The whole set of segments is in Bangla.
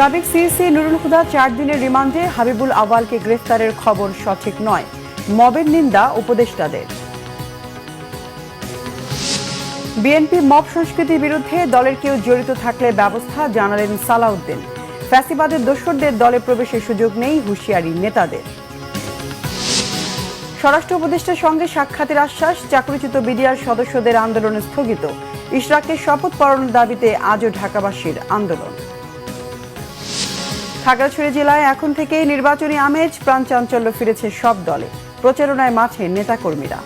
সাবেক সিএসি নুরুল হুদা 4 দিনের রিমান্ডে, হাবিবুল আওয়ালকে গ্রেফতারের খবর সঠিক নয়, মবের নিন্দা উপদেষ্টাদের। বিএনপি মব সংস্কৃতির বিরুদ্ধে দলের কেউ জড়িত থাকলে ব্যবস্থা, জানালেন সালাউদ্দিন। ফ্যাসিবাদের দোসরদের দলে প্রবেশের সুযোগ নেই, হুঁশিয়ারি নেতাদের। স্বরাষ্ট্র উপদেষ্টার সঙ্গে সাক্ষাতের আশ্বাস, চাকরিচ্যুত বিডিআর সদস্যদের আন্দোলন স্থগিত। ইশরাককে শপথ পড়ানোর দাবিতে আজও ঢাকাবাসীর আন্দোলন। খাগড়াছড়ি জেলায় এখন থেকেই নির্বাচনী আমেজ, প্রাণ চাঞ্চল্য ফিরেছে সব দলে, প্রচারণায় মাঠে নেতাকর্মীরা।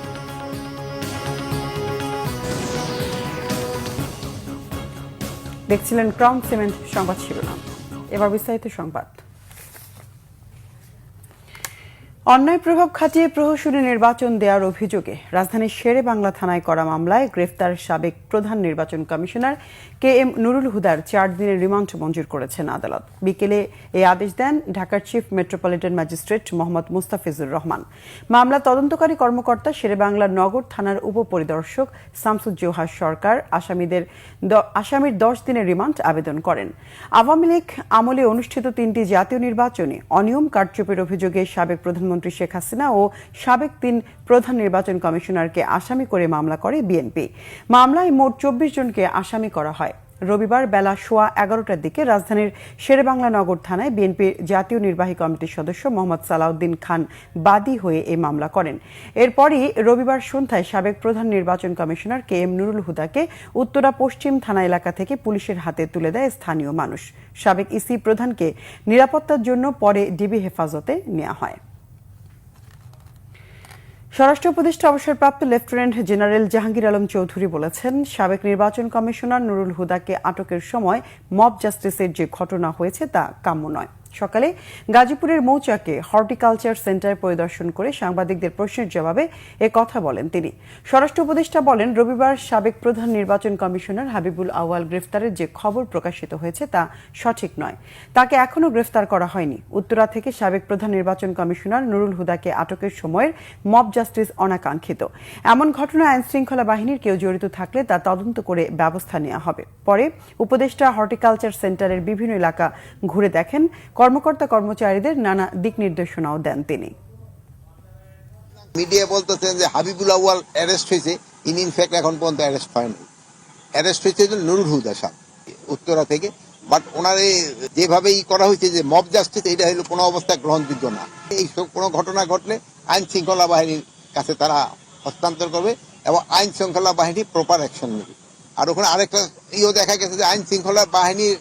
দেখছিলেন ক্রাউন সিমেন্ট সংবাদ শিরোনাম, এবার বিস্তারিত সংবাদ। অন্যায় প্রভাব খাটিয়ে প্রহসনী নির্বাচন দেওয়ার অভিযোগে রাজধানীর শেরেবাংলা থানায় করা মামলায় গ্রেফতার সাবেক প্রধান নির্বাচন কমিশনার KM নুরুল হুদার 4 দিনের রিমান্ড মঞ্জুর করেছেন আদালত। বিকেলে এই আদেশ দেন ঢাকার chief metropolitan magistrate Mohammad Mustafizur Rahman. মামলা তদন্তকারী কর্মকর্তা শেরেবাংলা নগর থানার উপপরিদর্শক শামসুজ্জোহা সরকার আসামির 10 দিনের রিমান্ড আবেদন করেন। আওয়ামী লীগ আমলে অনুষ্ঠিত 3টি জাতীয় নির্বাচনে অনিয়ম কারচুপির অভিযোগে সাবেক প্রধানমন্ত্রী শেখ হাসিনা ও সাবেক 3 প্রধান নির্বাচন কমিশনারকে আসামি করে মামলা করে বিএনপি। মামলায় মোট 24 জনকে আসামি করা হয়। রবিবার বেলা 11:15টার দিকে রাজধানীর শেরেবাংলা নগর থানায় বিএনপির জাতীয় নির্বাহী কমিটির সদস্য মোহাম্মদ সালাউদ্দিন খান বাদী হয়ে এই মামলা করেন। এরপরই রবিবার সন্ধ্যায় সাবেক প্রধান নির্বাচন কমিশনার KM নুরুল হুদাকে উত্তরা পশ্চিম থানা এলাকা থেকে পুলিশের হাতে তুলে দেয় স্থানীয় মানুষ। সাবেক ইসি প্রধানকে নিরাপত্তার জন্য পরে ডিবি হেফাজতে নেওয়া হয়। স্বরাষ্ট্র উপদেষ্টা অবসরপ্রাপ্ত লেফটেন্যান্ট জেনারেল জাহাঙ্গীর আলম চৌধুরী বলেছেন, সাবেক নির্বাচন কমিশনার নুরুল হুদাকে আটকের সময় মব জাস্টিসের যে ঘটনা হয়েছে তা কাম্য নয়। সকালে গাজীপুরের মৌচাকে হর্টিকালচার সেন্টার পরিদর্শন করে সাংবাদিকদের প্রশ্নের জবাবে কথা বলেন তিনি। স্বরাষ্ট্র উপদেষ্টা বলেন, রবিবার সাবেক প্রধান নির্বাচন কমিশনার হাবিবুল আওয়াল গ্রেফতারের যে খবর প্রকাশিত হয়েছে তা সঠিক নয়, তাকে এখনও গ্রেফতার করা হয়নি। উত্তরা থেকে সাবেক প্রধান নির্বাচন কমিশনার নুরুল হুদাকে আটকের সময়ের মব জাস্টিস অনাকাঙ্ক্ষিত। এমন ঘটনায় আইন শৃঙ্খলা বাহিনীর কেউ জড়িত থাকলে তা তদন্ত করে ব্যবস্থা নেওয়া হবে। পরে উপদেষ্টা হর্টিকালচার সেন্টারের বিভিন্ন এলাকা ঘুরে দেখেন, কর্মকর্তা কর্মচারীদের নানা দিক নির্দেশনাও দেন তিনি। মিডিয়া বলতেছেন যে হাবিবুল আউয়াল অ্যারেস্ট হয়েছে, ইনফ্যাক্ট এখন পর্যন্ত অ্যারেস্ট হয়নি। অ্যারেস্ট হয়েছে নুরুল হুদা সাহেব উত্তরা থেকে, বাট ওনার যেভাবে করা হয়েছে যে মব জাস্টিস, এটা হলো কোনো অবস্থায় গ্রহণযোগ্য না। এই সব কোনো ঘটনা ঘটলে আইন শৃঙ্খলা বাহিনীর কাছে তারা হস্তান্তর করবে এবং আইন শৃঙ্খলা বাহিনী প্রপার অ্যাকশন নেবে। আর ওখানে আরেকটা দেখা গেছে যে আইন শৃঙ্খলা বাহিনীর